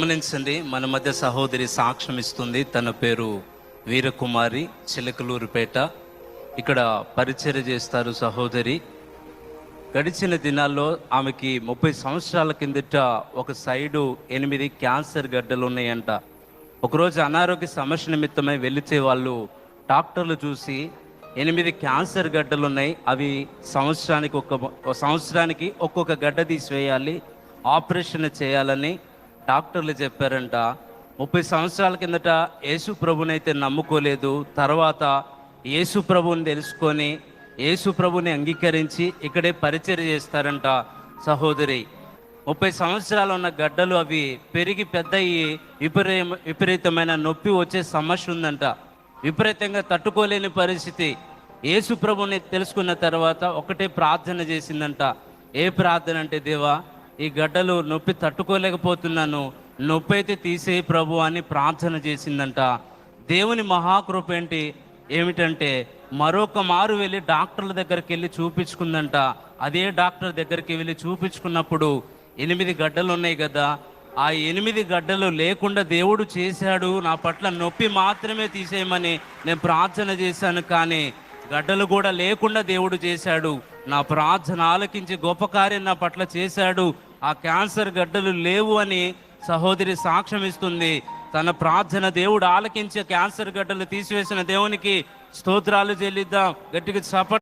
గమనించండి, మన మధ్య సహోదరి సాక్ష్యం ఇస్తుంది. తన పేరు వీరకుమారి, చిలకలూరుపేట. ఇక్కడ పరిచర్య చేస్తారు సహోదరి. గడిచిన దినాల్లో ఆమెకి 30 సంవత్సరాల కిందట ఒక సైడు 8 క్యాన్సర్ గడ్డలు ఉన్నాయంట. ఒకరోజు అనారోగ్య సమస్య నిమిత్తమై వెళితే వాళ్ళు డాక్టర్లు చూసి 8 క్యాన్సర్ గడ్డలు ఉన్నాయి, అవి సంవత్సరానికి ఒక్కొక్క గడ్డ తీసివేయాలి, ఆపరేషన్ చేయాలని డాక్టర్లు చెప్పారంట. 30 సంవత్సరాల కిందట యేసు ప్రభునైతే నమ్ముకోలేదు. తర్వాత యేసు ప్రభుని తెలుసుకొని యేసు ప్రభుని అంగీకరించి ఇక్కడే పరిచర్య చేస్తారంట సహోదరి. 30 సంవత్సరాలు ఉన్న గడ్డలు అవి పెరిగి పెద్దయి విపరీతమైన నొప్పి వచ్చే సమస్య ఉందంట. విపరీతంగా తట్టుకోలేని పరిస్థితి. యేసు ప్రభుని తెలుసుకున్న తర్వాత ఒకటే ప్రార్థన చేసిందంట. ఏ ప్రార్థన అంటే, దేవా, ఈ గడ్డలు నొప్పి తట్టుకోలేకపోతున్నాను, నొప్పి అయితే తీసేయి ప్రభు అని ప్రార్థన చేసిందంట. దేవుని మహాకృప ఏమిటంటే మరొక మారు వెళ్ళి డాక్టర్ల దగ్గరికి వెళ్ళి చూపించుకుందంట. అదే డాక్టర్ దగ్గరికి వెళ్ళి చూపించుకున్నప్పుడు 8 గడ్డలు ఉన్నాయి కదా, ఆ 8 గడ్డలు లేకుండా దేవుడు చేశాడు. నా పట్ల నొప్పి మాత్రమే తీసేయమని నేను ప్రార్థన చేశాను, కానీ గడ్డలు కూడా లేకుండా దేవుడు చేశాడు. నా ప్రార్థన ఆలకించి గొప్ప కార్యం నా పట్ల చేశాడు. ఆ క్యాన్సర్ గడ్డలు లేవు అని సహోదరి సాక్ష్యం ఇస్తుంది. తన ప్రార్థన దేవుడు ఆలకించి క్యాన్సర్ గడ్డలు తీసివేసిన దేవునికి స్తోత్రాలు చెల్లిద్దాం. గట్టిగా చప్పట్లు.